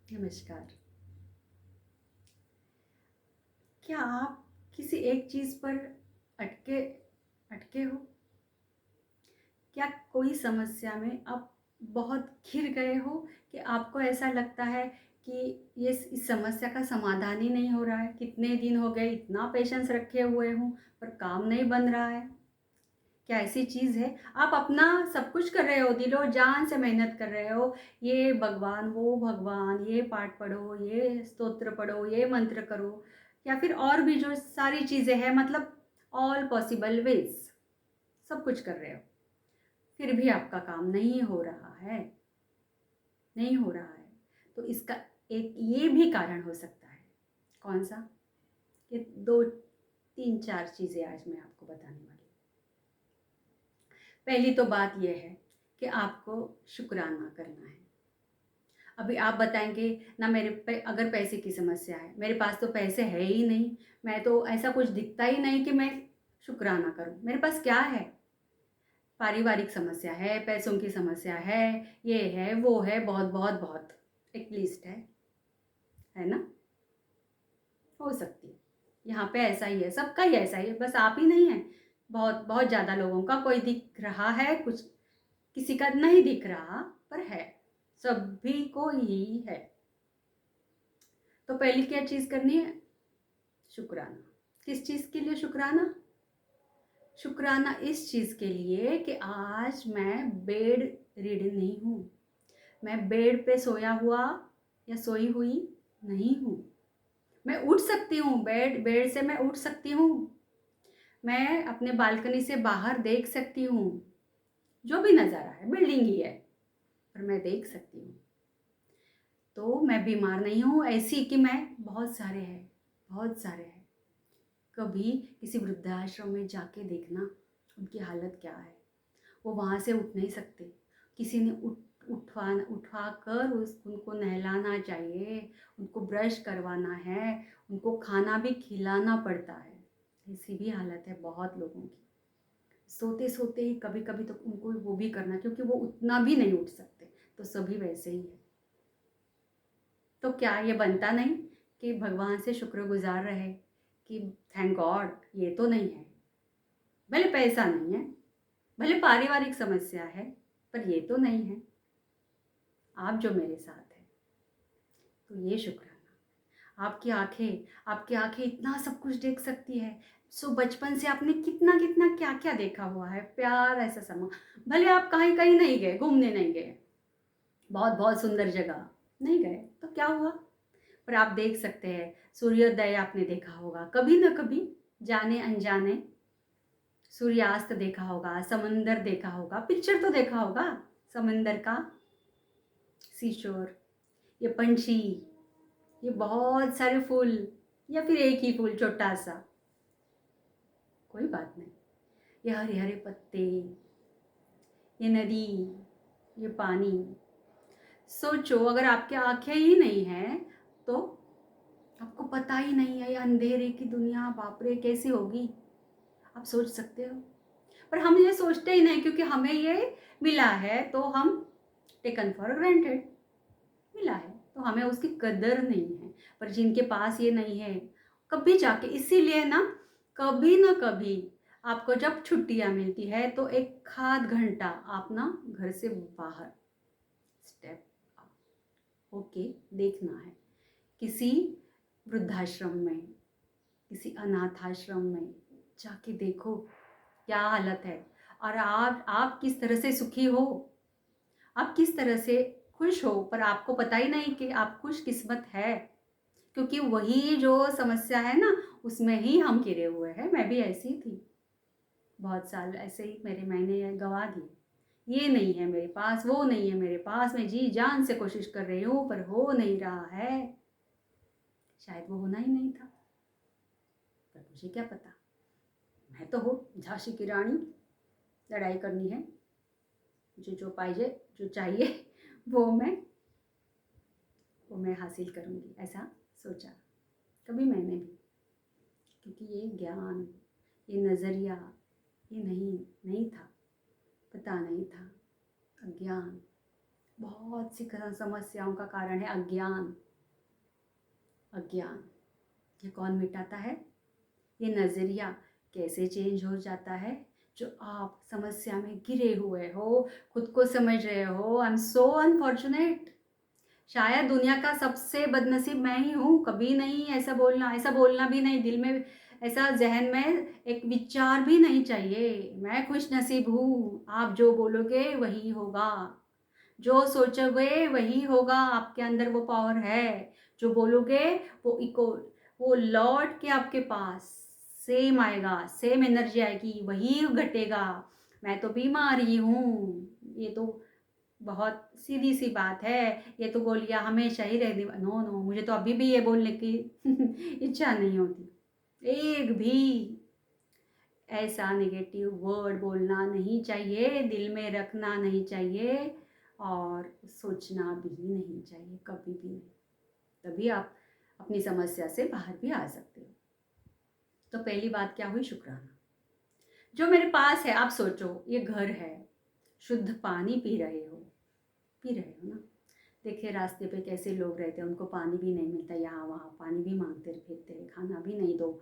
नमस्कार। क्या आप किसी एक चीज़ पर अटके अटके हो? क्या कोई समस्या में आप बहुत घिर गए हो कि आपको ऐसा लगता है कि ये इस समस्या का समाधान ही नहीं हो रहा है? कितने दिन हो गए, इतना पेशेंस रखे हुए हूँ, पर काम नहीं बन रहा है। क्या ऐसी चीज़ है? आप अपना सब कुछ कर रहे हो, दिलो-जान से मेहनत कर रहे हो, ये भगवान, वो भगवान, ये पाठ पढ़ो, ये स्तोत्र पढ़ो, ये मंत्र करो या फिर और भी जो सारी चीज़ें हैं, मतलब ऑल पॉसिबल वेज़ सब कुछ कर रहे हो। फिर भी आपका काम नहीं हो रहा है, नहीं हो रहा है। तो इसका एक ये भी कारण हो सकता है। कौन-सा? ये 2, 3, 4 चीज़ें आज मैं आपको बताने वाली हूँ। पहली तो बात ये है कि आपको शुक्राना करना है। अभी आप बताएँगे ना, मेरे पे अगर पैसे की समस्या है, मेरे पास तो पैसे है ही नहीं, मैं तो ऐसा कुछ दिखता ही नहीं कि मैं शुक्राना करूँ। मेरे पास क्या है? पारिवारिक समस्या है, पैसों की समस्या है, ये है, वो है, बहुत, बहुत, बहुत। एक लिस्ट है ना? हो सकती है। यहाँ पे ऐसा ही है, सबका ही ऐसा ही है, बस आप ही नहीं हैं। बहुत बहुत ज़्यादा लोगों का कोई दिख रहा है, कुछ किसी का नहीं दिख रहा, पर है। सभी को यही है। तो पहली क्या चीज़ करनी है? शुक्राना। किस चीज़ के लिए शुक्राना? शुक्राना इस चीज़ के लिए कि आज मैं बेड रिडन नहीं हूँ। मैं बेड पे सोया हुआ या सोई हुई नहीं हूँ। मैं उठ सकती हूँ, बेड बेड से मैं उठ सकती हूँ। मैं अपने बालकनी से बाहर देख सकती हूँ। जो भी नज़ारा है, बिल्डिंग ही है, पर मैं देख सकती हूँ। तो मैं बीमार नहीं हूँ ऐसी कि मैं बहुत सारे हैं, बहुत सारे हैं। कभी किसी वृद्धाश्रम में जाके देखना, उनकी हालत क्या है। वो वहाँ से उठ नहीं सकते। किसी ने उठा कर उनको नहलाना चाहिए, उनको ब्रश करवाना है, उनको खाना भी खिलाना पड़ता है। ऐसी भी हालत है बहुत लोगों की। सोते-सोते ही कभी-कभी तो उनको वो भी करना, क्योंकि वो उतना भी नहीं उठ सकते, तो सभी वैसे ही है। तो क्या ये बनता नहीं कि भगवान से शुक्रगुज़ार रहे कि थैंक गॉड ये तो नहीं है। भले पैसा नहीं है, भले पारिवारिक समस्या है, पर ये तो नहीं है। आप जो मेरे साथ हैं, तो ये शुक्राना। आपकी आँखें इतना सब कुछ देख सकती है। सो बचपन से आपने कितना-कितना क्या-क्या देखा हुआ है, प्यार ऐसा समा। भले आप कहीं-कहीं नहीं गए, घूमने नहीं गए, बहुत-बहुत सुंदर जगह नहीं गए, तो क्या हुआ? पर आप देख सकते हैं, सूर्योदय आपने देखा होगा, कभी न कभी जाने-अनजाने सूर्यास्त देखा होगा, समंदर देखा होगा, पिक्चर तो देखा होगा समंदर का, सीशोर, ये पंछी, ये बहुत सारे फूल या फिर एक ही फूल छोटा-सा, कोई बात नहीं। ये हरे-हरे पत्ते, ये नदी, ये पानी। सोचो अगर आपकी आँखें ही नहीं हैं, तो आपको पता ही नहीं है ये अंधेरे की दुनिया बाप रे कैसी होगी? आप सोच सकते हो? पर हम ये सोचते ही नहीं, क्योंकि हमें ये मिला है तो हम टेकन फॉर ग्रांटेड, मिला है तो हमें उसकी कदर नहीं है। पर जिनके पास ये नहीं है, कभी जाके इसीलिए ना, कभी ना कभी आपको जब छुट्टियाँ मिलती है तो 1 आध घंटा आप ना घर से बाहर स्टेप होके देखना है। किसी वृद्धाश्रम में, किसी अनाथ आश्रम में जाके देखो क्या हालत है, और आप किस तरह से सुखी हो, आप किस तरह से खुश हो, पर आपको पता ही नहीं कि आप खुशकिस्मत है, क्योंकि वही जो समस्या है ना, उसमें ही हम घिरे हुए हैं। मैं भी ऐसी ही थी, बहुत साल ऐसे ही मैंने गँवा दिए। ये नहीं है मेरे पास, वो नहीं है मेरे पास, मैं जी जान से कोशिश कर रही हूँ पर हो नहीं रहा है। शायद वो होना ही नहीं था, पर मुझे क्या पता। मैं तो हूँ झांसी की रानी, लड़ाई करनी है, मुझे जो चाहिए वो मैं हासिल करूँगी, ऐसा सोचा कभी मैंने भी। क्योंकि ये ज्ञान, ये नज़रिया, ये नहीं था, पता नहीं था, अज्ञान। बहुत सी समस्याओं का कारण है अज्ञान। अज्ञान ये कौन मिटाता है? ये नज़रिया कैसे चेंज हो जाता है? जो आप समस्या में घिरे हुए हो, खुद को समझ रहे हो, आई एम सो अनफॉर्चुनेट, शायद दुनिया का सबसे बदनसीब मैं ही हूँ। कभी नहीं ऐसा बोलना भी नहीं, दिल में ऐसा ज़हन में एक विचार भी नहीं चाहिए। मैं खुश नसीब हूँ, आप जो बोलोगे वही होगा, जो सोचोगे वही होगा। आपके अंदर वो पावर है, जो बोलोगे वो इको वो लौट के आपके पास सेम आएगा, सेम एनर्जी आएगी, वही घटेगा। मैं तो बीमार ही हूँ, ये तो बहुत सीधी सी बात है, ये तो गोलियां हमेशा ही रहने। नो नो, मुझे तो अभी भी ये बोलने की इच्छा नहीं होती। एक भी ऐसा नेगेटिव वर्ड बोलना नहीं चाहिए, दिल में रखना नहीं चाहिए और सोचना भी नहीं चाहिए, कभी भी नहीं। तभी आप अपनी समस्या से बाहर भी आ सकते हो। तो पहली बात क्या हुई? शुक्राना। जो मेरे पास है, आप सोचो ये घर है, शुद्ध पानी पी रहे हो ना। देखिए रास्ते पे कैसे लोग रहते हैं, उनको पानी भी नहीं मिलता, यहाँ वहाँ पानी भी मांगते फिरते हैं, खाना भी नहीं, दो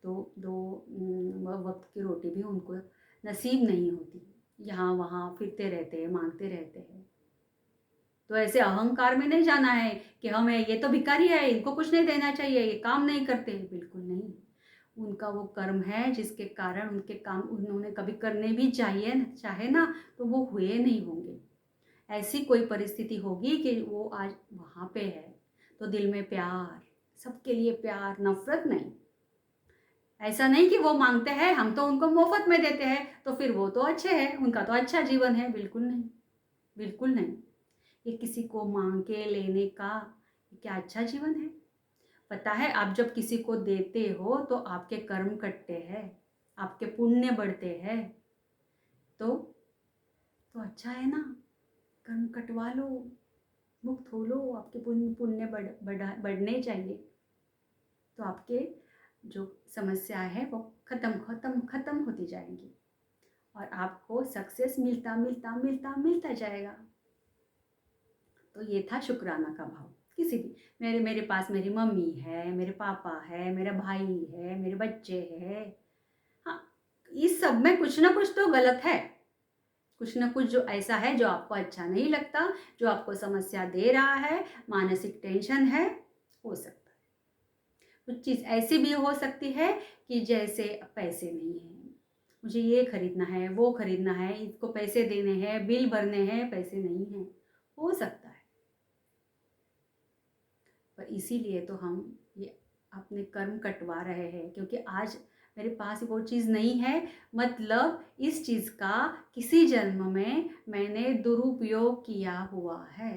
दो दो वक्त की रोटी भी उनको नसीब नहीं होती, यहाँ वहाँ फिरते रहते हैं, मांगते रहते हैं। तो ऐसे अहंकार में नहीं जाना है कि हमें ये तो भिखारी है, इनको कुछ नहीं देना चाहिए, ये काम नहीं करते, बिल्कुल नहीं। उनका वो कर्म है जिसके कारण उनके काम उन्होंने कभी करने भी चाहिए चाहे ना, तो वो हुए नहीं होंगे। ऐसी कोई परिस्थिति होगी कि वो आज वहाँ पे है, तो दिल में प्यार, सबके लिए प्यार, नफरत नहीं। ऐसा नहीं कि वो मांगते हैं, हम तो उनको मुफ्त में देते हैं, तो फिर वो तो अच्छे हैं, उनका तो अच्छा जीवन है, बिल्कुल नहीं, बिल्कुल नहीं। ये किसी को मांग के लेने का क्या अच्छा जीवन है? पता है, आप जब किसी को देते हो तो आपके कर्म कटते हैं, आपके पुण्य बढ़ते हैं, तो अच्छा है ना, कर्म कटवा लो, मुक्त हो लो, आपके पुण्य बढ़ने चाहिए, तो आपके जो समस्या है वो खत्म खत्म खत्म होती जाएंगी और आपको सक्सेस मिलता मिलता मिलता मिलता जाएगा। तो ये था शुक्राना का भाव। किसी भी, मेरे पास मेरी मम्मी है, मेरे पापा है, मेरा भाई है, मेरे बच्चे हैं, हाँ, इस सब में कुछ ना कुछ तो गलत है, कुछ ना कुछ जो ऐसा है जो आपको अच्छा नहीं लगता, जो आपको समस्या दे रहा है, मानसिक टेंशन है, हो सकता है। कुछ चीज़ ऐसी भी हो सकती है कि जैसे पैसे नहीं हैं, मुझे ये खरीदना है, वो खरीदना है, इसको पैसे देने हैं, बिल भरने हैं, पैसे नहीं हैं, हो सकता है। पर इसीलिए तो हम ये अपने कर्म कटवा रहे हैं, क्योंकि आज मेरे पास वो चीज़ नहीं है, मतलब इस चीज़ का किसी जन्म में मैंने दुरुपयोग किया हुआ है।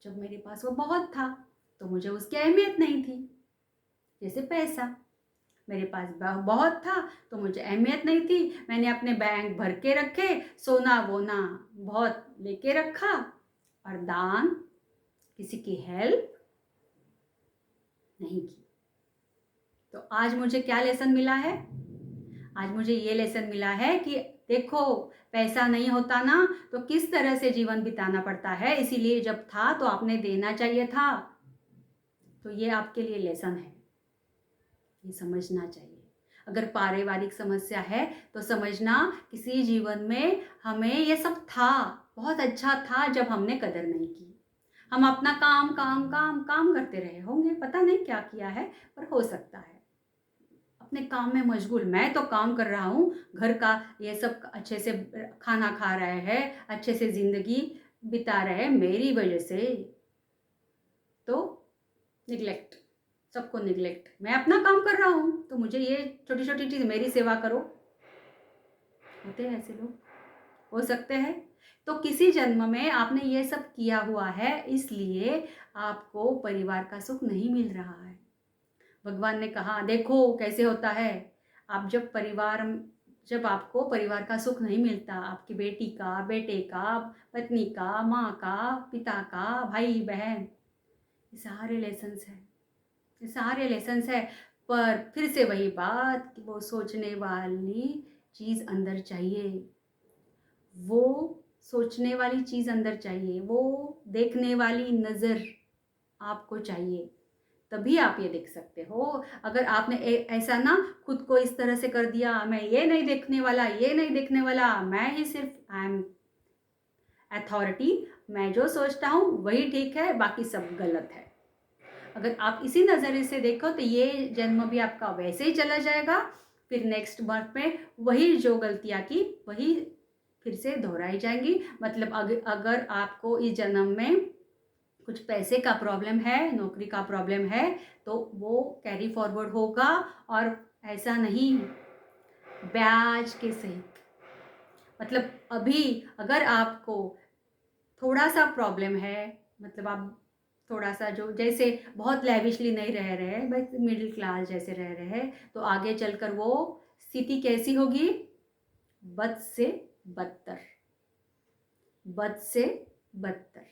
जब मेरे पास वो बहुत था तो मुझे उसकी अहमियत नहीं थी। जैसे पैसा मेरे पास बहुत था तो मुझे अहमियत नहीं थी, मैंने अपने बैंक भर के रखे, सोना वोना बहुत लेके रखा, और दान, किसी की हेल्प नहीं की। तो आज मुझे क्या लेसन मिला है? आज मुझे ये लेसन मिला है कि देखो, पैसा नहीं होता ना तो किस तरह से जीवन बिताना पड़ता है, इसीलिए जब था तो आपने देना चाहिए था। तो ये आपके लिए लेसन है, ये समझना चाहिए। अगर पारिवारिक समस्या है तो समझना, किसी जीवन में हमें ये सब था, बहुत अच्छा था जब हमने कदर नहीं की। हम अपना काम काम काम काम करते रहे होंगे, पता नहीं क्या किया है, पर हो सकता है अपने काम में मशगूल। मैं तो काम कर रहा हूँ, घर का ये सब अच्छे से खाना खा रहे हैं, अच्छे से ज़िंदगी बिता रहे हैं मेरी वजह से, तो निगलेक्ट, सबको निगलेक्ट। मैं अपना काम कर रहा हूँ तो मुझे ये छोटी छोटी चीज़, मेरी सेवा करो। होते हैं ऐसे लोग, हो सकते हैं। तो किसी जन्म में आपने ये सब किया हुआ है, इसलिए आपको परिवार का सुख नहीं मिल रहा है। भगवान ने कहा देखो कैसे होता है, आप जब आपको परिवार का सुख नहीं मिलता, आपकी बेटी का, बेटे का, पत्नी का, माँ का, पिता का, भाई बहन, ये सारे लेसन्स हैं, ये सारे लेसन्स है। पर फिर से वही बात कि वो सोचने वाली चीज़ अंदर चाहिए, वो सोचने वाली चीज़ अंदर चाहिए, वो देखने वाली नज़र आपको चाहिए, तभी आप ये देख सकते हो। अगर आपने ऐसा ना खुद को इस तरह से कर दिया, मैं ये नहीं देखने वाला, ये नहीं देखने वाला, मैं ही सिर्फ आई एम अथॉरिटी, मैं जो सोचता हूँ वही ठीक है, बाकी सब गलत है। अगर आप इसी नज़रिए से देखो तो ये जन्म भी आपका वैसे ही चला जाएगा, फिर नेक्स्ट बर्थ में वही जो गलतियाँ की वही फिर से दोहराई जाएंगी। मतलब अगर आपको इस जन्म में कुछ पैसे का प्रॉब्लम है, नौकरी का प्रॉब्लम है, तो वो कैरी फॉरवर्ड होगा, और ऐसा नहीं ब्याज के सहित। मतलब अभी अगर आपको थोड़ा सा प्रॉब्लम है, मतलब आप थोड़ा सा जो जैसे बहुत लैविशली नहीं रह रहे हैं, बस मिडिल क्लास जैसे रह रहे हैं, तो आगे चलकर वो स्थिति कैसी होगी? बद से बदतर, बद से बदतर।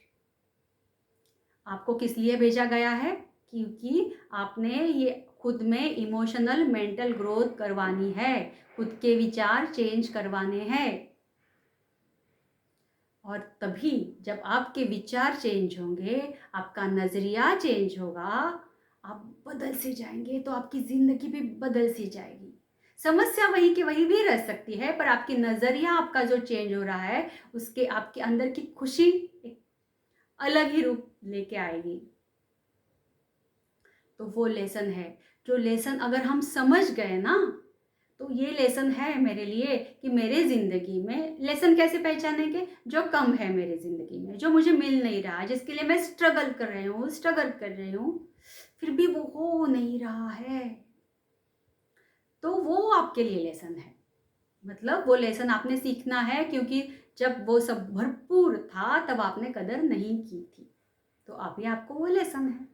आपको किस लिए भेजा गया है? क्योंकि आपने ये खुद में इमोशनल मेंटल ग्रोथ करवानी है, खुद के विचार चेंज करवाने हैं। और तभी जब आपके विचार चेंज होंगे, आपका नज़रिया चेंज होगा, आप बदल से जाएंगे, तो आपकी ज़िंदगी भी बदल सी जाएगी। समस्या वही की वही भी रह सकती है, पर आपकी नज़रिया आपका जो चेंज हो रहा है, उसके आपके अंदर की खुशी एक अलग ही रूप लेके आएगी। तो वो लेसन है, जो लेसन अगर हम समझ गए ना, तो ये लेसन है मेरे लिए कि मेरे ज़िंदगी में लेसन कैसे पहचानेंगे? जो कम है मेरे ज़िंदगी में, जो मुझे मिल नहीं रहा, जिसके लिए मैं स्ट्रगल कर रही हूँ, फिर भी वो हो नहीं रहा है, तो वो आपके लिए लेसन है। मतलब वो लेसन आपने सीखना है, क्योंकि जब वो सब भरपूर था तब आपने कदर नहीं की थी, तो अभी आपको वो लेसन है।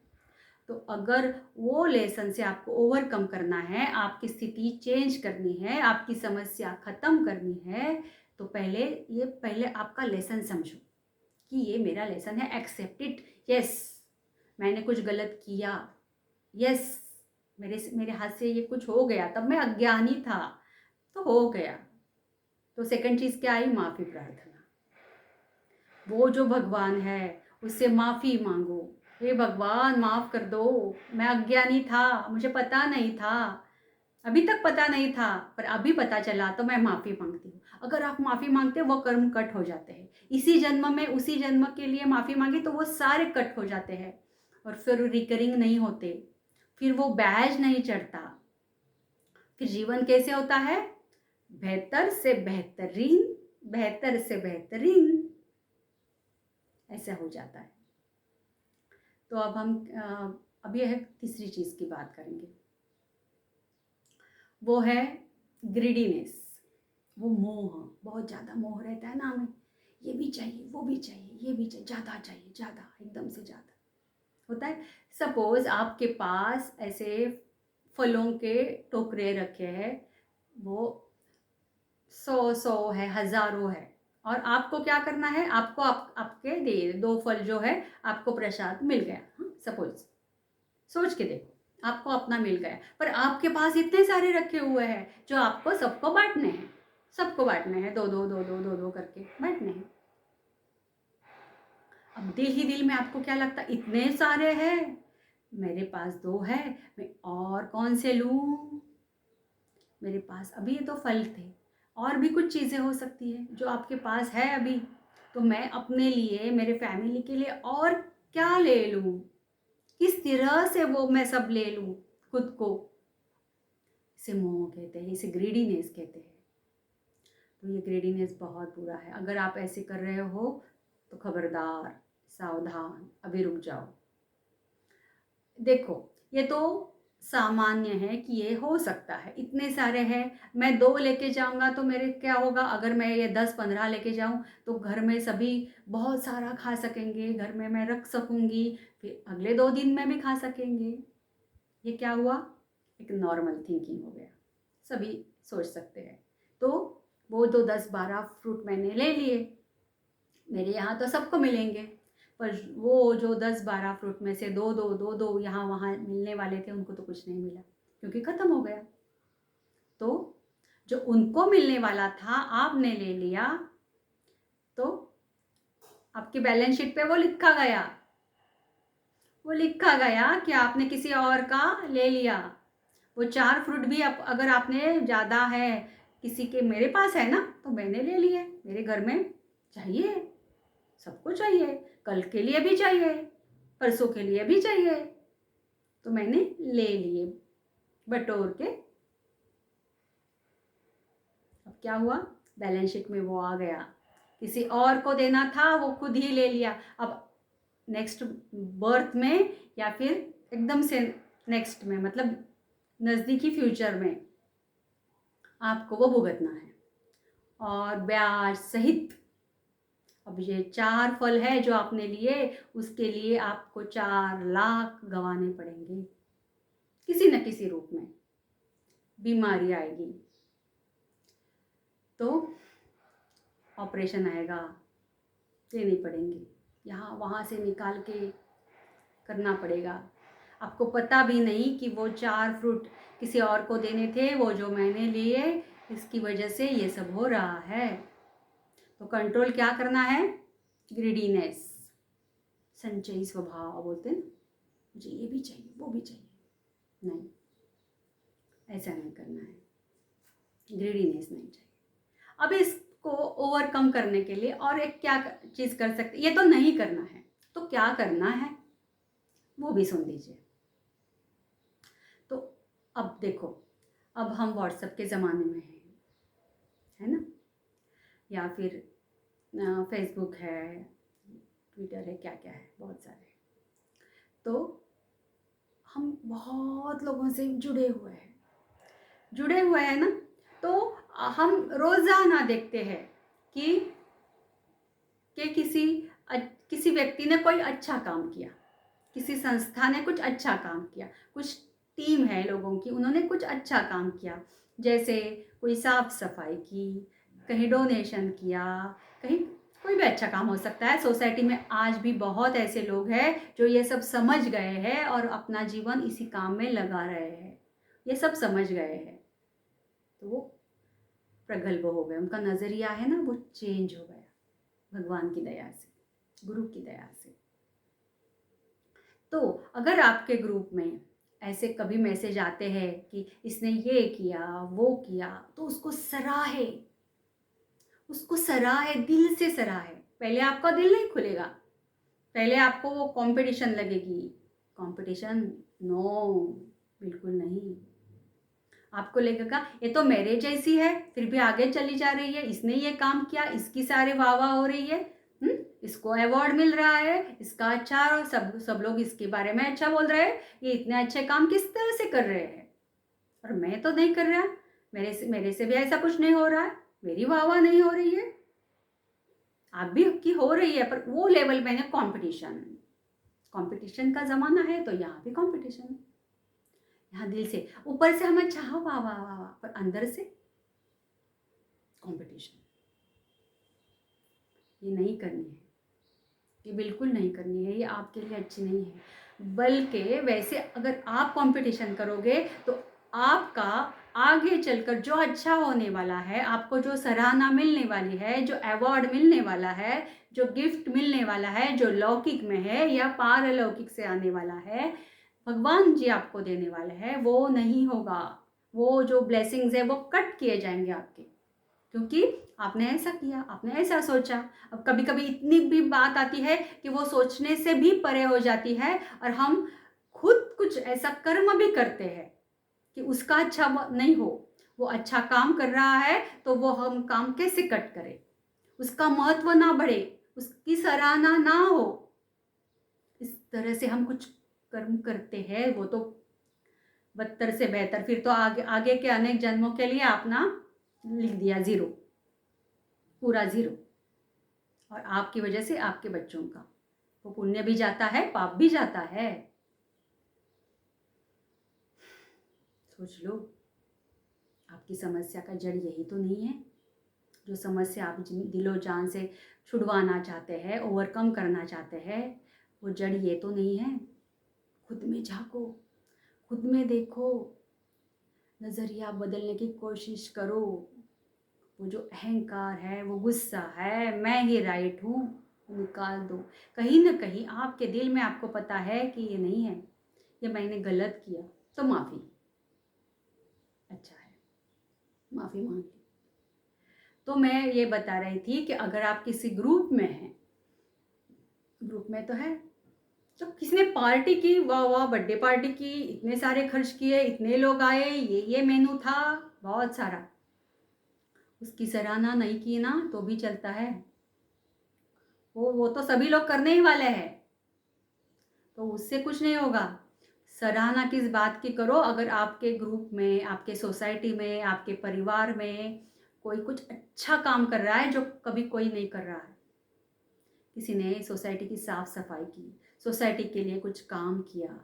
तो अगर वो लेसन से आपको ओवरकम करना है, आपकी स्थिति चेंज करनी है, आपकी समस्या ख़त्म करनी है, तो पहले आपका लेसन समझो कि ये मेरा लेसन है। Accept it. यस, मैंने कुछ गलत किया। यस, मेरे हाथ से ये कुछ हो गया, तब मैं अज्ञानी था, तो हो गया। तो सेकंड चीज़ क्या आई? माफ़ी प्रार्थना। वो जो भगवान है उससे माफ़ी मांगो। हे भगवान, माफ़ कर दो, मैं अज्ञानी था, मुझे पता नहीं था, अभी तक पता नहीं था, पर अभी पता चला, तो मैं माफ़ी मांगती हूँ। अगर आप माफ़ी मांगते हो, वो कर्म कट हो जाते हैं। इसी जन्म में उसी जन्म के लिए माफ़ी मांगी तो वो सारे कट हो जाते हैं, और फिर रिकरिंग नहीं होते, फिर वो बैज नहीं चढ़ता। फिर जीवन कैसे होता है? बेहतर से बेहतरीन, बेहतर से बेहतरीन, ऐसा हो जाता है। तो अब हम अब यह तीसरी चीज़ की बात करेंगे, वो है ग्रीडीनेस। वो मोह, बहुत ज़्यादा मोह रहता है ना हमें, ये भी चाहिए, वो भी चाहिए, ये भी चाहिए, ज़्यादा चाहिए, ज़्यादा, एकदम से ज़्यादा होता है। सपोज़ आपके पास ऐसे फलों के टोकरे रखे हैं, वो 100 है, हज़ारों है, और आपको क्या करना है? आपको आपके 2 फल जो है आपको प्रसाद मिल गया, सपोज़, सोच के देखो, आपको अपना मिल गया, पर आपके पास इतने सारे रखे हुए हैं जो आपको सबको बांटने हैं, सबको बांटने हैं, दो दो दो दो दो दो करके बांटने हैं। अब दिल ही दिल में आपको क्या लगता? इतने सारे हैं, मेरे पास 2 है, मैं और कौन से लूँ? मेरे पास अभी ये तो फल थे, और भी कुछ चीज़ें हो सकती है जो आपके पास है अभी, तो मैं अपने लिए, मेरे फैमिली के लिए और क्या ले लूँ? किस तरह से वो मैं सब ले लूँ खुद को? इसे मोह कहते हैं, इसे ग्रीडीनेस कहते हैं। तो ये ग्रीडीनेस बहुत बुरा है। अगर आप ऐसे कर रहे हो तो खबरदार, सावधान, अभी रुक जाओ। देखो, ये तो सामान्य है कि ये हो सकता है, इतने सारे हैं, मैं 2 लेके जाऊँगा तो मेरे क्या होगा? अगर मैं ये 10-15 लेके जाऊँ तो घर में सभी बहुत सारा खा सकेंगे, घर में मैं रख सकूँगी, फिर अगले 2 दिन में भी खा सकेंगे। ये क्या हुआ? एक नॉर्मल थिंकिंग हो गया, सभी सोच सकते हैं। तो वो तो 10-12 फ्रूट मैंने ले लिए, मेरे यहाँ तो सबको मिलेंगे, पर वो जो 10-12 फ्रूट में से 2-2 यहाँ वहाँ मिलने वाले थे, उनको तो कुछ नहीं मिला, क्योंकि ख़त्म हो गया। तो जो उनको मिलने वाला था आपने ले लिया, तो आपकी बैलेंस शीट पे वो लिखा गया कि आपने किसी और का ले लिया। वो 4 फ्रूट भी आप अगर आपने ज़्यादा है किसी के, मेरे पास है ना तो मैंने ले लिए, मेरे घर में चाहिए, सबको चाहिए, कल के लिए भी चाहिए, परसों के लिए भी चाहिए, तो मैंने ले लिए बटोर के। अब क्या हुआ, बैलेंस शीट में वो आ गया, किसी और को देना था वो खुद ही ले लिया। अब नेक्स्ट बर्थ में या फिर एकदम से नेक्स्ट में, मतलब नज़दीकी फ्यूचर में आपको वो भुगतना है, और ब्याज सहित। अब ये 4 फल है जो आपने लिए, उसके लिए आपको 4 लाख गंवाने पड़ेंगे, किसी न किसी रूप में बीमारी आएगी तो ऑपरेशन आएगा, देने पड़ेंगे, यहाँ वहाँ से निकाल के करना पड़ेगा। आपको पता भी नहीं कि वो 4 फ्रूट किसी और को देने थे, वो जो मैंने लिए, इसकी वजह से ये सब हो रहा है। तो कंट्रोल क्या करना है, ग्रीडीनेस, संचयी स्वभाव बोलते हैं, मुझे ये भी चाहिए वो भी चाहिए, नहीं, ऐसा नहीं करना है, ग्रीडीनेस नहीं चाहिए। अब इसको ओवरकम करने के लिए और एक क्या चीज़ कर सकते, ये तो नहीं करना है तो क्या करना है वो भी सुन लीजिए। तो अब देखो, अब हम व्हाट्सएप के ज़माने में हैं, है ना, या फिर फेसबुक है, ट्विटर है, क्या क्या है, बहुत सारे। तो हम बहुत लोगों से जुड़े हुए हैं ना, तो हम रोज़ाना देखते हैं कि किसी व्यक्ति ने कोई अच्छा काम किया, किसी संस्था ने कुछ अच्छा काम किया, कुछ टीम है लोगों की, उन्होंने कुछ अच्छा काम किया, जैसे कोई साफ सफाई की, कहीं डोनेशन किया, कहीं कोई भी अच्छा काम हो सकता है। सोसाइटी में आज भी बहुत ऐसे लोग हैं जो ये सब समझ गए हैं और अपना जीवन इसी काम में लगा रहे हैं, ये सब समझ गए हैं, तो वो प्रगल्भ हो गए, उनका नज़रिया है ना वो चेंज हो गया भगवान की दया से, गुरु की दया से। तो अगर आपके ग्रुप में ऐसे कभी मैसेज आते हैं कि इसने ये किया वो किया, तो उसको सराहे, दिल से सराहे। पहले आपका दिल नहीं खुलेगा, पहले आपको वो कंपटीशन लगेगी, कंपटीशन नो, बिल्कुल नहीं। आपको लगेगा ये तो मेरे जैसी है, फिर भी आगे चली जा रही है, इसने ये काम किया, इसकी सारे वाह वाह हो रही है, इसको अवार्ड मिल रहा है, इसका अच्छा, सब लोग इसके बारे में अच्छा बोल रहे हैं, ये इतने अच्छे काम किस तरह से कर रहे हैं, और मैं तो नहीं कर रहा, मेरे से भी ऐसा कुछ नहीं हो रहा है, मेरी वाह वाह नहीं हो रही है। आप भी की हो रही है, पर वो लेवल में है कंपटीशन का ज़माना है, तो यहाँ भी कंपटीशन है। यहाँ दिल से, ऊपर से हम अच्छा वाह वाह वाह वाह, पर अंदर से कंपटीशन, ये नहीं करनी है, ये बिल्कुल नहीं करनी है, ये आपके लिए अच्छी नहीं है। बल्कि वैसे अगर आप कंपटीशन करोगे तो आपका आगे चलकर जो अच्छा होने वाला है, आपको जो सराहना मिलने वाली है, जो अवार्ड मिलने वाला है, जो गिफ्ट मिलने वाला है, जो लौकिक में है या पारलौकिक से आने वाला है, भगवान जी आपको देने वाले हैं, वो नहीं होगा। वो जो ब्लेसिंग्स है वो कट किए जाएंगे आपके, क्योंकि आपने ऐसा किया, आपने ऐसा सोचा। अब कभी कभी इतनी भी बात आती है कि वो सोचने से भी परे हो जाती है, और हम खुद कुछ ऐसा कर्म भी करते हैं कि उसका अच्छा नहीं हो, वो अच्छा काम कर रहा है तो वो हम काम कैसे कट करें, उसका महत्व ना बढ़े, उसकी सराहना ना हो, इस तरह से हम कुछ कर्म करते हैं, वो तो बदतर से बेहतर, फिर तो आगे आगे के अनेक जन्मों के लिए अपना लिख दिया जीरो, पूरा जीरो, और आपकी वजह से आपके बच्चों का वो पुण्य भी जाता है, पाप भी जाता है। सोच लो, आपकी समस्या का जड़ यही तो नहीं है? जो समस्या आप दिलो जान से छुड़वाना चाहते हैं, ओवरकम करना चाहते हैं, वो जड़ ये तो नहीं है? खुद में झांको, खुद में देखो, नज़रिया बदलने की कोशिश करो। वो जो अहंकार है, वो गुस्सा है, मैं ही राइट हूँ, निकाल दो। कहीं न कहीं आपके दिल में आपको पता है कि ये नहीं है, ये मैंने गलत किया, तो माफ़ी, अच्छा है, माफ़ी माँग ली। तो मैं ये बता रही थी कि अगर आप किसी ग्रुप में हैं, ग्रुप में तो है, तो किसी ने पार्टी की, वाह वाह, बर्थडे पार्टी की, इतने सारे खर्च किए, इतने लोग आए, ये मेनू था, बहुत सारा, उसकी सराहना नहीं की ना तो भी चलता है। वो तो सभी लोग करने ही वाले हैं, तो उससे कुछ नहीं होगा। सराहना किस बात की करो, अगर आपके ग्रुप में, आपके सोसाइटी में, आपके परिवार में कोई कुछ अच्छा काम कर रहा है जो कभी कोई नहीं कर रहा है। किसी ने सोसाइटी की साफ सफाई की, सोसाइटी के लिए कुछ काम किया,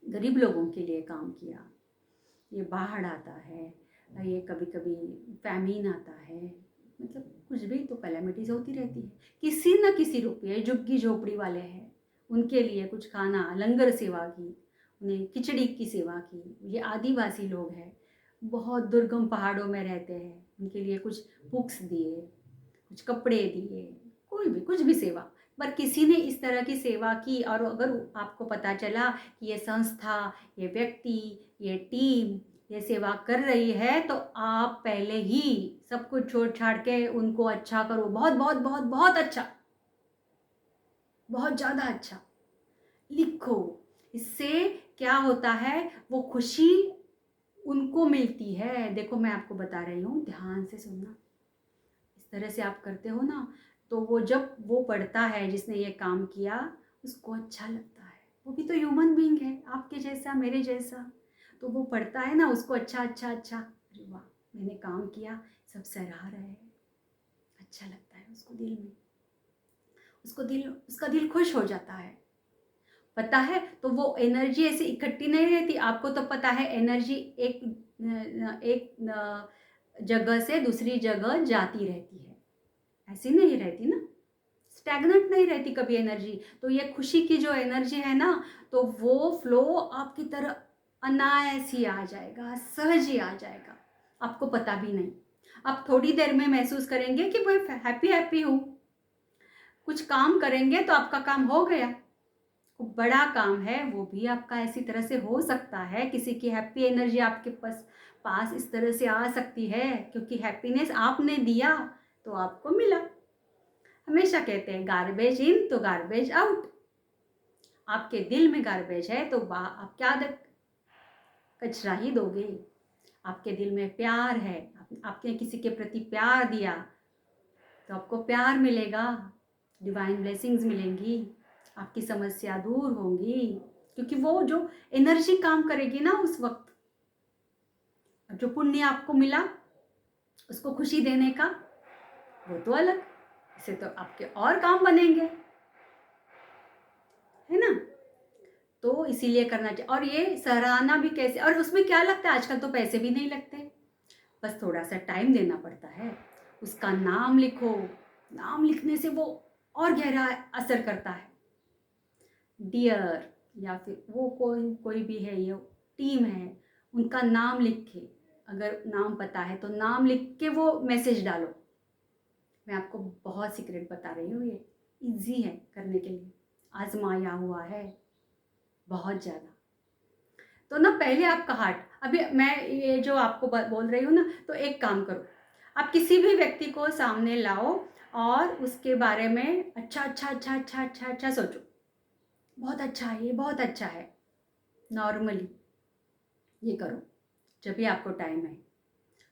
गरीब लोगों के लिए काम किया, ये बाढ़ आता है, ये कभी कभी फैमिन आता है, मतलब कुछ भी तो कैलेमिटीज होती रहती है। किसी न किसी रूप में झुग्गी झोपड़ी वाले हैं, उनके लिए कुछ खाना, लंगर सेवा की, उन्हें खिचड़ी की सेवा की। ये आदिवासी लोग हैं, बहुत दुर्गम पहाड़ों में रहते हैं, उनके लिए कुछ बुक्स दिए, कुछ कपड़े दिए, कोई भी कुछ भी सेवा। पर किसी ने इस तरह की सेवा की और अगर आपको पता चला कि ये संस्था, ये व्यक्ति, ये टीम ये सेवा कर रही है, तो आप पहले ही सब कुछ छोड़ छाड़ के उनको अच्छा करो, बहुत बहुत बहुत बहुत अच्छा, बहुत ज़्यादा अच्छा लिखो। इससे क्या होता है, वो खुशी उनको मिलती है। देखो मैं आपको बता रही हूँ, ध्यान से सुनना। इस तरह से आप करते हो ना, तो वो जब वो पढ़ता है जिसने ये काम किया, उसको अच्छा लगता है। वो भी तो ह्यूमन बीइंग है, आपके जैसा, मेरे जैसा। तो वो पढ़ता है ना, उसको अच्छा अच्छा अच्छा, अरे वाह, मैंने काम किया, सब सराह रहे हैं, अच्छा लगता है उसको दिल में, उसका दिल खुश हो जाता है। पता है, तो वो एनर्जी ऐसे इकट्ठी नहीं रहती। आपको तो पता है एनर्जी एक जगह से दूसरी जगह जाती रहती है, ऐसी नहीं रहती ना, स्टैग्नेंट नहीं रहती कभी एनर्जी। तो ये खुशी की जो एनर्जी है ना, तो वो फ्लो आपकी तरह अनायास ही आ जाएगा, सहज ही आ जाएगा, आपको पता भी नहीं। आप थोड़ी देर में महसूस करेंगे कि मैं हैप्पी हैप्पी हूँ। कुछ काम करेंगे तो आपका काम हो गया। बड़ा काम है वो भी आपका इसी तरह से हो सकता है। किसी की हैप्पी एनर्जी आपके पास इस तरह से आ सकती है, क्योंकि हैप्पीनेस आपने दिया तो आपको मिला। हमेशा कहते हैं गार्बेज इन तो गार्बेज आउट। आपके दिल में गार्बेज है तो आप क्या कचरा ही दोगे। आपके दिल में प्यार है, आपने किसी के प्रति प्यार दिया तो आपको प्यार मिलेगा, डिवाइन ब्लेसिंग्स मिलेंगी, आपकी समस्या दूर होंगी, क्योंकि वो जो एनर्जी काम करेगी ना उस वक्त, जो पुण्य आपको मिला उसको खुशी देने का, वो तो अलग, इससे तो आपके और काम बनेंगे, है ना। तो इसीलिए करना चाहिए। और ये सराहना भी कैसे, और उसमें क्या लगता है, आजकल तो पैसे भी नहीं लगते, बस थोड़ा सा टाइम देना पड़ता है। उसका नाम लिखो, नाम लिखने से वो और गहरा असर करता है। डियर, या फिर वो कोई कोई भी है, ये टीम है, उनका नाम लिख के, अगर नाम पता है तो नाम लिख के वो मैसेज डालो। मैं आपको बहुत सीक्रेट बता रही हूँ, ये इजी है करने के लिए, आजमाया हुआ है बहुत ज़्यादा। तो ना पहले आपका हार्ट, अभी मैं ये जो आपको बोल रही हूँ ना, तो एक काम करो, आप किसी भी व्यक्ति को सामने लाओ और उसके बारे में अच्छा अच्छा अच्छा अच्छा अच्छा अच्छा सोचो, बहुत अच्छा है, ये बहुत अच्छा है। नॉर्मली ये करो जब भी आपको टाइम है,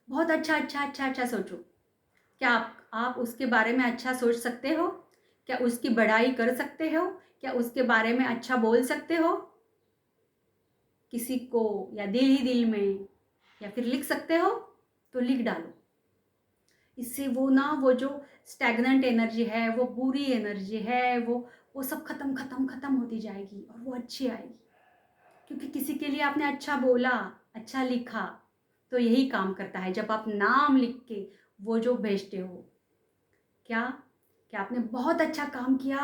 बहुत अच्छा अच्छा अच्छा अच्छा सोचो। क्या आप उसके बारे में अच्छा सोच सकते हो? क्या उसकी बड़ाई कर सकते हो? क्या उसके बारे में अच्छा बोल सकते हो किसी को, या दिल ही दिल में, या फिर लिख सकते हो तो लिख डालो। इससे वो ना, वो जो स्टैग्नेंट एनर्जी है, वो बुरी एनर्जी है, वो सब खत्म खत्म खत्म होती जाएगी और वो अच्छी आएगी, क्योंकि किसी के लिए आपने अच्छा बोला, अच्छा लिखा, तो यही काम करता है। जब आप नाम लिख के वो जो भेजते हो, क्या क्या आपने बहुत अच्छा काम किया,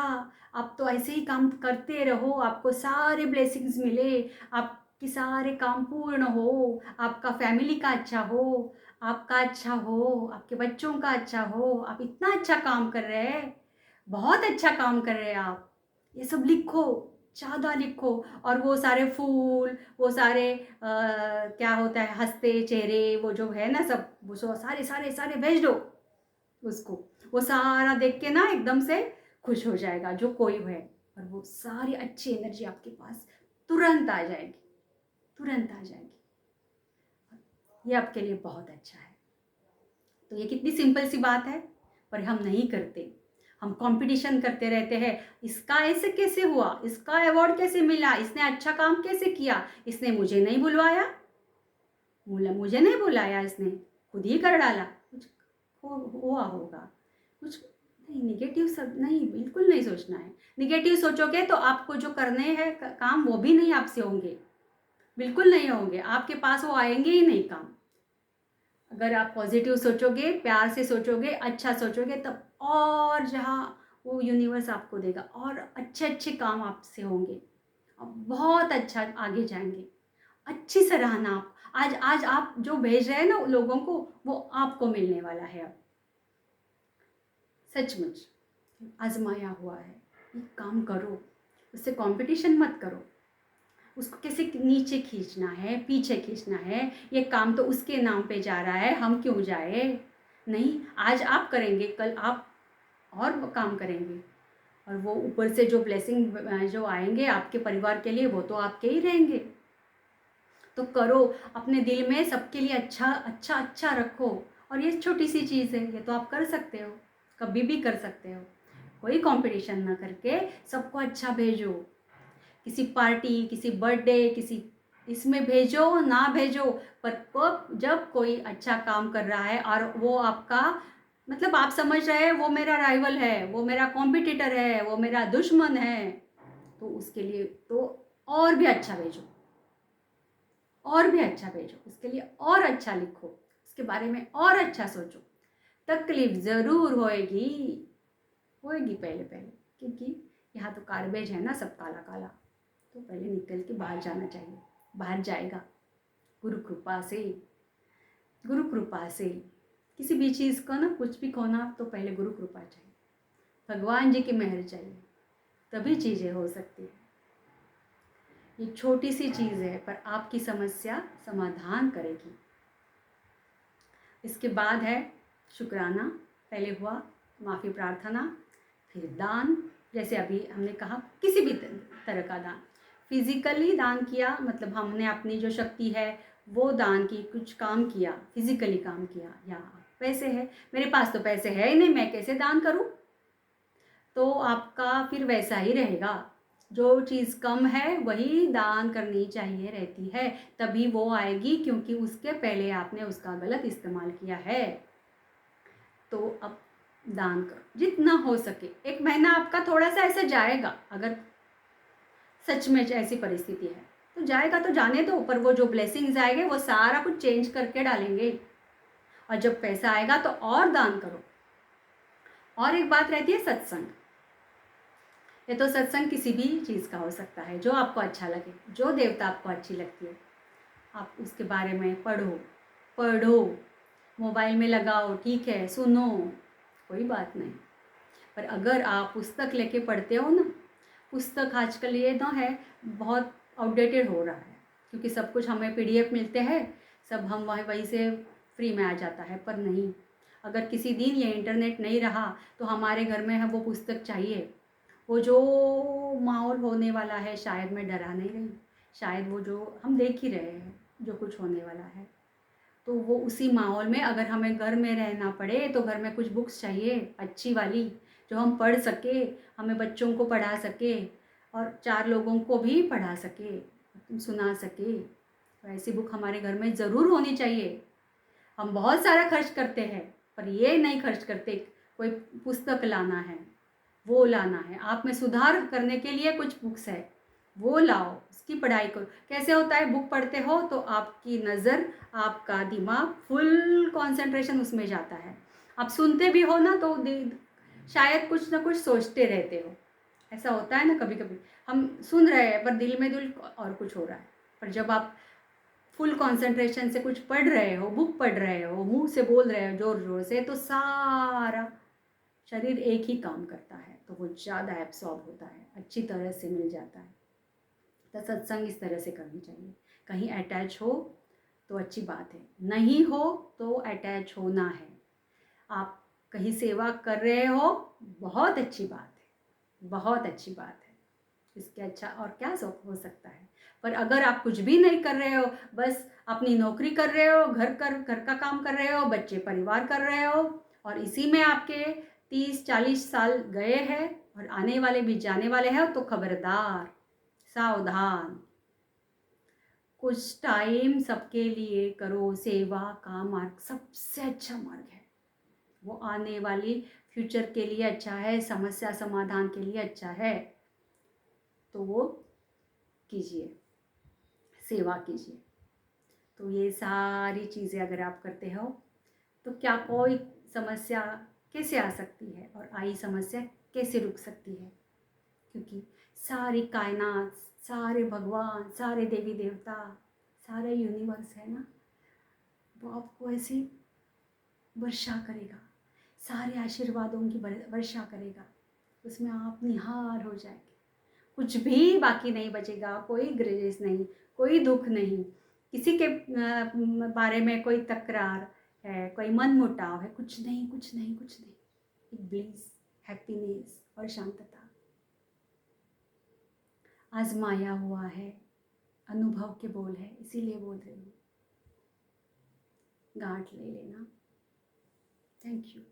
आप तो ऐसे ही काम करते रहो, आपको सारे ब्लेसिंग्स मिले, आपके सारे काम पूर्ण हो, आपका फैमिली का अच्छा हो, आपका अच्छा हो, आपके बच्चों का अच्छा हो, आप इतना अच्छा काम कर रहे हैं, बहुत अच्छा काम कर रहे हैं आप, ये सब लिखो, ज़्यादा लिखो। और वो सारे फूल, वो सारे क्या होता है, हँसते चेहरे, वो जो है ना सब, वो सो सारे सारे सारे भेज दो उसको। वो सारा देख के ना एकदम से खुश हो जाएगा जो कोई है, और वो सारी अच्छी एनर्जी आपके पास तुरंत आ जाएगी, तुरंत आ जाएगी। ये आपके लिए बहुत अच्छा है। तो ये कितनी सिंपल सी बात है, पर हम नहीं करते। हम कंपटीशन करते रहते हैं, इसका ऐसे कैसे हुआ, इसका अवार्ड कैसे मिला, इसने अच्छा काम कैसे किया, इसने मुझे नहीं बुलवाया, मुझे नहीं बुलाया, इसने खुद ही कर डाला, कुछ हुआ होगा, कुछ नहीं। निगेटिव सब नहीं, बिल्कुल नहीं सोचना है। निगेटिव सोचोगे तो आपको जो करने हैं काम, वो भी नहीं आपसे होंगे, बिल्कुल नहीं होंगे, आपके पास वो आएंगे ही नहीं काम। अगर आप पॉजिटिव सोचोगे, प्यार से सोचोगे, अच्छा सोचोगे, तब और जहाँ वो यूनिवर्स आपको देगा, और अच्छे अच्छे काम आपसे होंगे, आप बहुत अच्छा आगे जाएंगे। अच्छी सराहना आप आज आज आप जो भेज रहे हैं ना लोगों को, वो आपको मिलने वाला है। अब सचमुच आजमाया हुआ है, ये काम करो, उससे कंपटीशन मत करो। उसको कैसे नीचे खींचना है, पीछे खींचना है, ये काम तो उसके नाम पे जा रहा है, हम क्यों जाए। नहीं, आज आप करेंगे, कल आप और काम करेंगे, और वो ऊपर से जो ब्लेसिंग जो आएंगे आपके परिवार के लिए, वो तो आपके ही रहेंगे। तो करो, अपने दिल में सबके लिए अच्छा अच्छा अच्छा रखो। और ये छोटी सी चीज़ है, ये तो आप कर सकते हो, कभी भी कर सकते हो। कोई कंपटीशन ना करके सबको अच्छा भेजो। किसी पार्टी, किसी बर्थडे, किसी इसमें भेजो ना भेजो, पर जब कोई अच्छा काम कर रहा है और वो आपका, मतलब आप समझ रहे हैं वो मेरा राइवल है, वो मेरा कॉम्पिटिटर है, वो मेरा दुश्मन है, तो उसके लिए तो और भी अच्छा भेजो, और भी अच्छा भेजो, उसके लिए और अच्छा लिखो, उसके बारे में और अच्छा सोचो। तकलीफ ज़रूर होएगी, होएगी पहले पहले, क्योंकि यहाँ तो कार्बेज है ना, सब काला काला, तो पहले निकल के बाहर जाना चाहिए। बाहर जाएगा, गुरु कृपा से, गुरु कृपा से। किसी भी चीज़ को ना, कुछ भी खोना तो पहले गुरु कृपा चाहिए, भगवान जी की मेहर चाहिए, तभी चीज़ें हो सकती है। ये छोटी सी चीज़ है, पर आपकी समस्या समाधान करेगी। इसके बाद है शुक्राना। पहले हुआ माफ़ी प्रार्थना, फिर दान। जैसे अभी हमने कहा, किसी भी तरह का दान, फिज़िकली दान किया, मतलब हमने अपनी जो शक्ति है वो दान की, कुछ काम किया, फिज़िकली काम किया, या पैसे है, मेरे पास तो पैसे है ही नहीं, मैं कैसे दान करूं, तो आपका फिर वैसा ही रहेगा। जो चीज़ कम है वही दान करनी चाहिए रहती है, तभी वो आएगी, क्योंकि उसके पहले आपने उसका गलत इस्तेमाल किया है। तो अब दान करो जितना हो सके। एक महीना आपका थोड़ा सा ऐसा जाएगा, अगर सच में ऐसी परिस्थिति है तो जाएगा, तो जाने दो, पर वो जो ब्लेसिंग्स आएंगे वो सारा कुछ चेंज करके डालेंगे। और जब पैसा आएगा तो और दान करो। और एक बात रहती है सत्संग। ये तो सत्संग किसी भी चीज़ का हो सकता है, जो आपको अच्छा लगे, जो देवता आपको अच्छी लगती है, आप उसके बारे में पढ़ो, पढ़ो, मोबाइल में लगाओ, ठीक है, सुनो, कोई बात नहीं। पर अगर आप पुस्तक लेके पढ़ते हो ना, पुस्तक आजकल ये ना है, बहुत आउटडेटेड हो रहा है, क्योंकि सब कुछ हमें पीडीएफ मिलते हैं, सब हम वहीं से फ्री में आ जाता है। पर नहीं, अगर किसी दिन ये इंटरनेट नहीं रहा तो हमारे घर में है वो पुस्तक चाहिए। वो जो माहौल होने वाला है, शायद मैं डरा नहीं रही, शायद वो जो हम देख ही रहे हैं जो कुछ होने वाला है, तो वो उसी माहौल में अगर हमें घर में रहना पड़े तो घर में कुछ बुक्स चाहिए अच्छी वाली, जो हम पढ़ सके, हमें बच्चों को पढ़ा सके और 4 लोगों को भी पढ़ा सके, सुना सके। तो ऐसी बुक हमारे घर में ज़रूर होनी चाहिए। हम बहुत सारा खर्च करते हैं, पर ये नहीं खर्च करते कोई पुस्तक लाना है, वो लाना है, आप में सुधार करने के लिए कुछ बुक्स है, वो लाओ, उसकी पढ़ाई करो। कैसे होता है, बुक पढ़ते हो तो आपकी नज़र, आपका दिमाग फुल कंसंट्रेशन उसमें जाता है। आप सुनते भी हो ना तो शायद कुछ ना कुछ सोचते रहते हो। ऐसा होता है ना, कभी कभी हम सुन रहे हैं पर दिल और कुछ हो रहा है। पर जब आप फुल कंसंट्रेशन से कुछ पढ़ रहे हो, बुक पढ़ रहे हो, मुंह से बोल रहे हो जोर जोर से, तो सारा शरीर एक ही काम करता है तो वो ज़्यादा एब्सॉर्ब होता है, अच्छी तरह से मिल जाता है। तो सत्संग इस तरह से करनी चाहिए। कहीं अटैच हो तो अच्छी बात है, नहीं हो तो अटैच होना है। आप कहीं सेवा कर रहे हो, बहुत अच्छी बात है, बहुत अच्छी बात है। इसके अच्छा और क्या हो सकता है। पर अगर आप कुछ भी नहीं कर रहे हो, बस अपनी नौकरी कर रहे हो, घर का काम कर रहे हो, बच्चे परिवार कर रहे हो और इसी में आपके 30-40 साल गए हैं और आने वाले भी जाने वाले हैं, तो खबरदार, सावधान। कुछ टाइम सबके लिए करो। सेवा का मार्ग सबसे अच्छा मार्ग है। वो आने वाली फ्यूचर के लिए अच्छा है, समस्या समाधान के लिए अच्छा है, तो वो कीजिए, सेवा कीजिए। तो ये सारी चीज़ें अगर आप करते हो तो क्या कोई समस्या कैसे आ सकती है और आई समस्या कैसे रुक सकती है। क्योंकि सारी कायनात, सारे भगवान, सारे देवी देवता, सारे यूनिवर्स है ना, वो आपको ऐसी वर्षा करेगा, सारे आशीर्वादों की वर्षा करेगा। उसमें आप निहार हो जाएंगे, कुछ भी बाकी नहीं बचेगा, कोई ग्रजेस नहीं, कोई दुख नहीं, किसी के बारे में कोई तकरार है, कोई मनमुटाव है, कुछ नहीं, कुछ नहीं, कुछ नहीं। एक ब्लिस, हैप्पीनेस और शांतता आजमाया हुआ है, अनुभव के बोल है, इसीलिए बोल रही हूँ, गांठ ले लेना। Thank you.